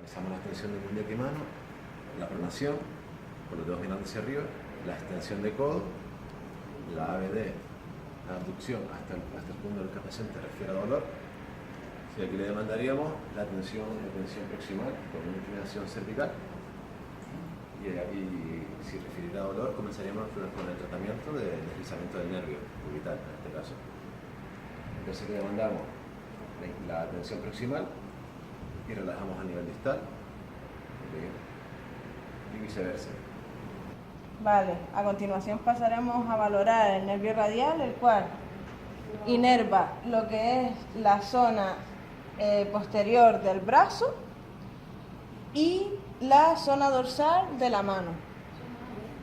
Realizamos la extensión de muñeca y mano, la pronación, con los dedos mirando hacia arriba, la extensión de codo, la ABD, la abducción hasta el punto del que el paciente refiere a dolor. Si aquí le demandaríamos la tensión proximal con una inclinación cervical. Y si refiriera a dolor, comenzaríamos con el tratamiento de deslizamiento del nervio cubital en este caso. Entonces le demandamos la tensión proximal y relajamos a nivel distal y viceversa. Vale, a continuación pasaremos a valorar el nervio radial, el cual inerva lo que es la zona posterior del brazo y la zona dorsal de la mano.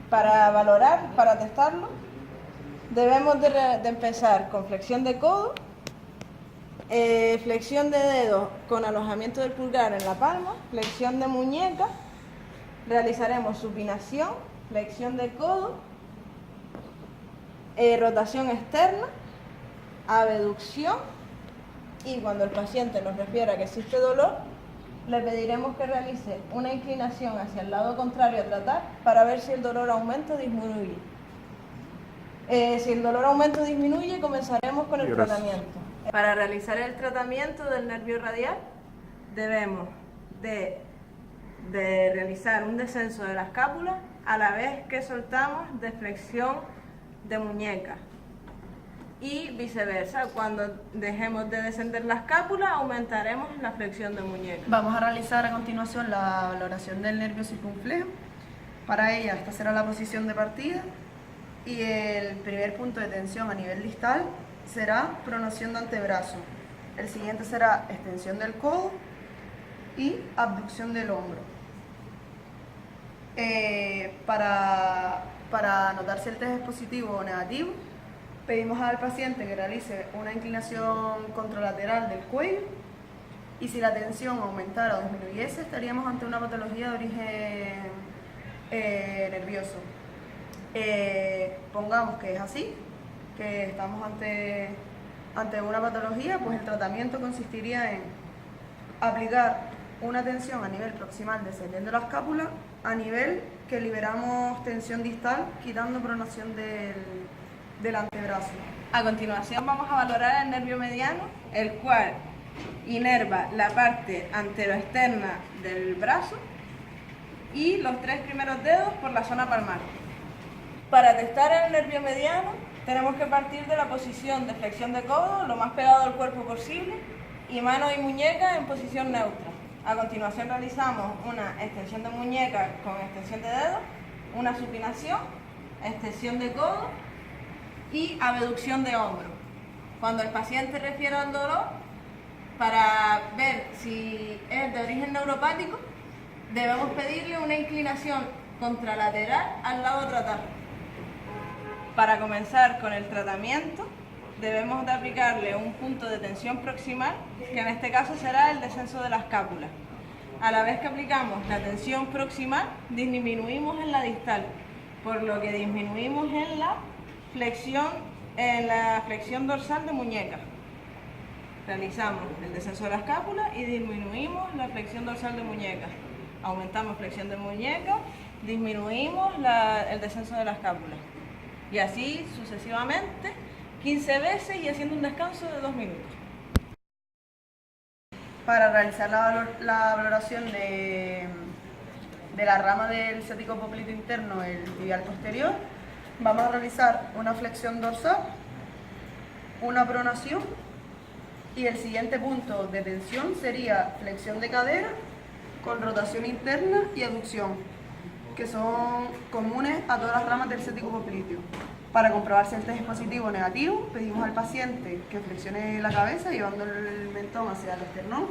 Para valorar, para testarlo, debemos de empezar con flexión de codo, flexión de dedo con alojamiento del pulgar en la palma, flexión de muñeca, realizaremos supinación, flexión de codo, rotación externa, abducción, y cuando el paciente nos refiera que existe dolor, le pediremos que realice una inclinación hacia el lado contrario a tratar para ver si el dolor aumenta o disminuye. Si el dolor aumenta o disminuye, comenzaremos con el tratamiento. Para realizar el tratamiento del nervio radial, debemos de realizar un descenso de la escápula a la vez que soltamos de flexión de muñeca. Y viceversa, cuando dejemos de descender la escápula, aumentaremos la flexión de muñeca. Vamos a realizar a continuación la valoración del nervio circunflejo. Para ella, esta será la posición de partida y el primer punto de tensión a nivel distal será pronación de antebrazo. El siguiente será extensión del codo y abducción del hombro. Para anotar si el test es positivo o negativo, pedimos al paciente que realice una inclinación contralateral del cuello y si la tensión aumentara o disminuyese, estaríamos ante una patología de origen nervioso. Pongamos que es así, que estamos ante una patología, pues el tratamiento consistiría en aplicar una tensión a nivel proximal descendiendo la escápula, a nivel que liberamos tensión distal, quitando pronación del antebrazo. A continuación vamos a valorar el nervio mediano, el cual inerva la parte anteroexterna del brazo y los 3 primeros dedos por la zona palmar. Para testar el nervio mediano tenemos que partir de la posición de flexión de codo, lo más pegado al cuerpo posible, y mano y muñeca en posición neutra. A continuación realizamos una extensión de muñeca con extensión de dedo, una supinación, extensión de codo y abducción de hombro. Cuando el paciente refiere al dolor, para ver si es de origen neuropático, debemos pedirle una inclinación contralateral al lado tratado. Para comenzar con el tratamiento, debemos de aplicarle un punto de tensión proximal, que en este caso será el descenso de la escápula. A la vez que aplicamos la tensión proximal, disminuimos en la distal, por lo que disminuimos en la flexión dorsal de muñeca. Realizamos el descenso de la escápula y disminuimos la flexión dorsal de muñeca. Aumentamos flexión de muñeca, disminuimos el descenso de la escápula. Y así sucesivamente, 15 veces y haciendo un descanso de 2 minutos. Para realizar la valoración de la rama del ciático popliteo interno, el tibial posterior, vamos a realizar una flexión dorsal, una pronación y el siguiente punto de tensión sería flexión de cadera con rotación interna y abducción, que son comunes a todas las ramas del ciático popliteo. Para comprobar si el test es positivo o negativo, pedimos al paciente que flexione la cabeza llevando el mentón hacia el esternón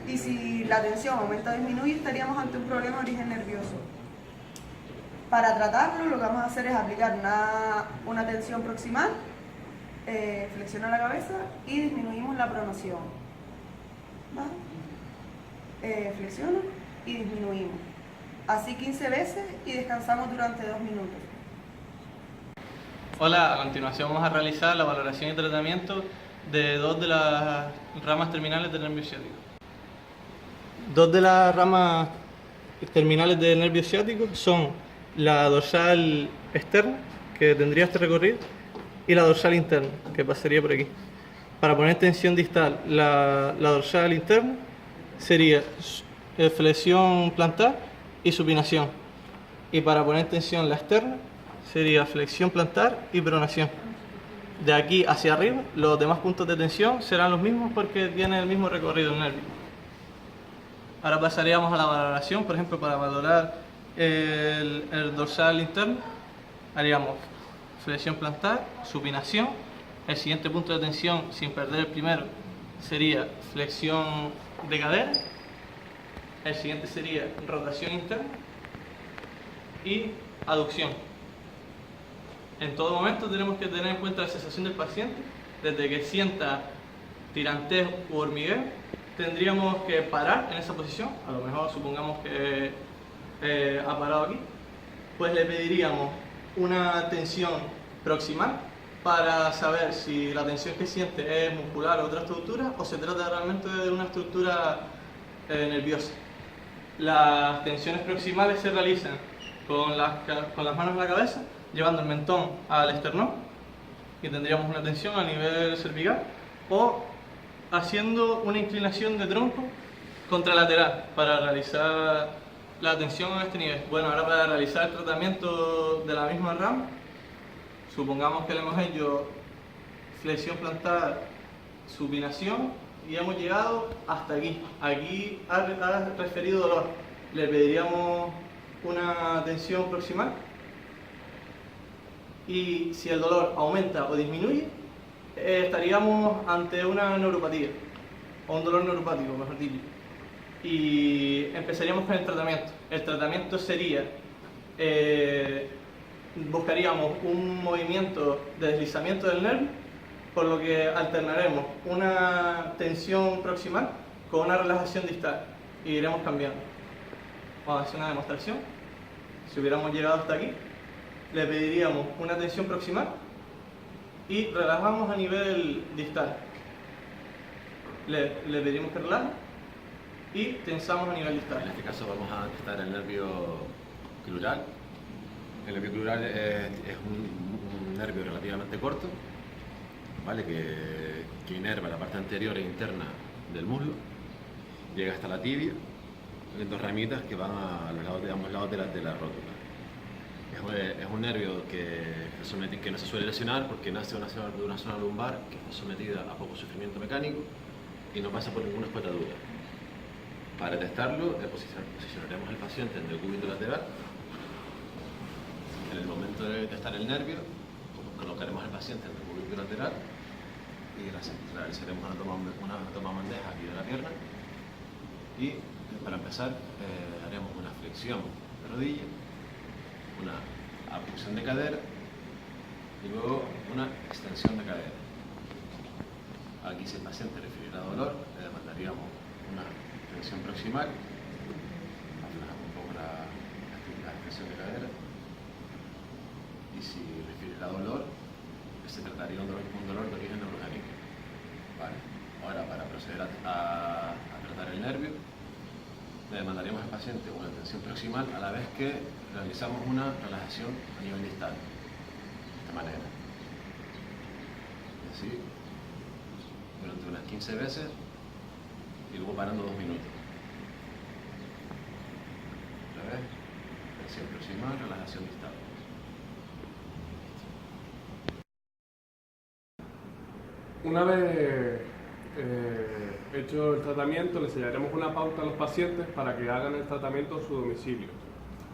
y si la tensión aumenta o disminuye, estaríamos ante un problema de origen nervioso. Para tratarlo, lo que vamos a hacer es aplicar una tensión proximal, flexiona la cabeza y disminuimos la pronación. ¿Vale? Flexiona y disminuimos. Así 15 veces y descansamos durante 2 minutos. Hola, a continuación vamos a realizar la valoración y tratamiento de 2 de las ramas terminales del nervio ciático. Dos de las ramas terminales del nervio ciático son la dorsal externa, que tendría este recorrido, y la dorsal interna, que pasaría por aquí. Para poner tensión distal, la dorsal interna sería flexión plantar y supinación. Y para poner tensión la externa sería flexión plantar y pronación. De aquí hacia arriba, los demás puntos de tensión serán los mismos porque tienen el mismo recorrido del nervio. Ahora pasaríamos a la valoración, por ejemplo, para valorar el dorsal interno, haríamos flexión plantar, supinación. El siguiente punto de tensión, sin perder el primero, sería flexión de cadera. El siguiente sería rotación interna y aducción. En todo momento tenemos que tener en cuenta la sensación del paciente. Desde que sienta tirantez u hormigueo, tendríamos que parar en esa posición. A lo mejor supongamos que ha parado aquí, pues le pediríamos una tensión proximal para saber si la tensión que siente es muscular o otra estructura, o se trata realmente de una estructura nerviosa. Las tensiones proximales se realizan con las manos en la cabeza, llevando el mentón al esternón, y tendríamos una tensión a nivel cervical, o haciendo una inclinación de tronco contralateral para realizar la tensión a este nivel. Bueno, ahora para realizar el tratamiento de la misma rama, supongamos que le hemos hecho flexión plantar, supinación, y hemos llegado hasta aquí. Aquí ha referido dolor. Le pediríamos una tensión proximal, y si el dolor aumenta o disminuye, estaríamos ante una neuropatía, o un dolor neuropático, mejor dicho. Y empezaríamos con el tratamiento. El tratamiento sería, buscaríamos un movimiento de deslizamiento del nervio, por lo que alternaremos una tensión proximal con una relajación distal y iremos cambiando. Vamos a hacer una demostración. Si hubiéramos llegado hasta aquí, le pediríamos una tensión proximal y relajamos a nivel distal. Le pedimos que relaje y tensamos a nivel distal. En este caso vamos a testar el nervio crural. El nervio crural es un nervio relativamente corto, ¿vale? que inerva la parte anterior e interna del muslo, llega hasta la tibia, en dos ramitas que van a ambos lados de la rótula. Es un nervio que no se suele lesionar porque nace de una zona lumbar que está sometida a poco sufrimiento mecánico y no pasa por ninguna escotadura. Para testarlo, posicionaremos al paciente en el cúbito lateral. En el momento de testar el nervio, colocaremos al paciente en el cúbito lateral y realizaremos una toma bandeja aquí de la pierna. Y para empezar, haremos una flexión de rodilla, una abducción de cadera y luego una extensión de cadera. Aquí, si el paciente refiere a dolor, le mandaríamos una tensión proximal, aflojamos un poco la extensión de cadera, y si refiere a dolor, se trataría de un dolor de origen neurogénico. Vale. Ahora, para proceder a tratar el nervio, le mandaríamos al paciente una tensión proximal a la vez que realizamos una relajación a nivel distal, de esta manera. Y así, durante unas 15 veces, y luego parando 2 minutos. Otra vez, tensión proximal, relajación distal. Una vez hecho el tratamiento, le enseñaremos una pauta a los pacientes para que hagan el tratamiento en su domicilio.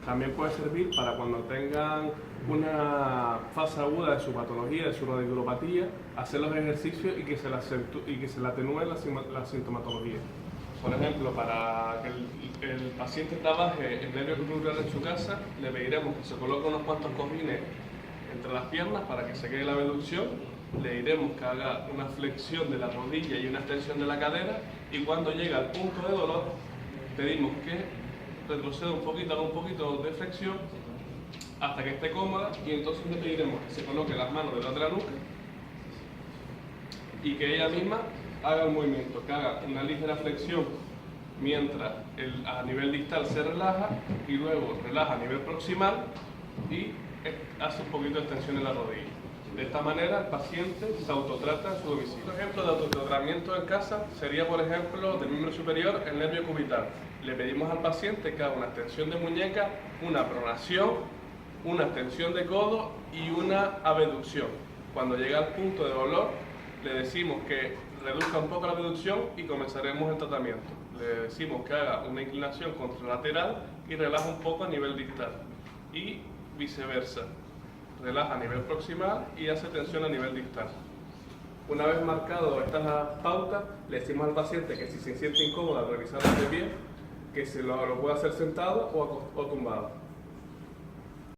También puede servir para cuando tengan una fase aguda de su patología, de su radiculopatía, hacer los ejercicios y que se le atenúe la sintomatología. Por ejemplo, para que el paciente trabaje el nervio crural en su casa, le pediremos que se coloque unos cuantos cojines entre las piernas para que se quede la abducción. Le diremos que haga una flexión de la rodilla y una extensión de la cadera, y cuando llega al punto de dolor, pedimos que retroceda un poquito, haga un poquito de flexión hasta que esté cómoda, y entonces le pediremos que se coloque las manos detrás de la nuca y que ella misma haga el movimiento, que haga una ligera flexión mientras a nivel distal se relaja y luego relaja a nivel proximal y hace un poquito de extensión en la rodilla. De esta manera el paciente se autotrata en su domicilio. Un ejemplo de autotratamiento en casa sería, por ejemplo, del miembro superior, el nervio cubital. Le pedimos al paciente que haga una extensión de muñeca, una pronación, una extensión de codo y una abducción. Cuando llega al punto de dolor, le decimos que reduzca un poco la abducción y comenzaremos el tratamiento. Le decimos que haga una inclinación contralateral y relaja un poco a nivel distal. Y viceversa. Relaja a nivel proximal y hace tensión a nivel distal. Una vez marcado estas pautas, le decimos al paciente que si se siente incómodo al realizarlo de pie, que se lo puede hacer sentado o tumbado.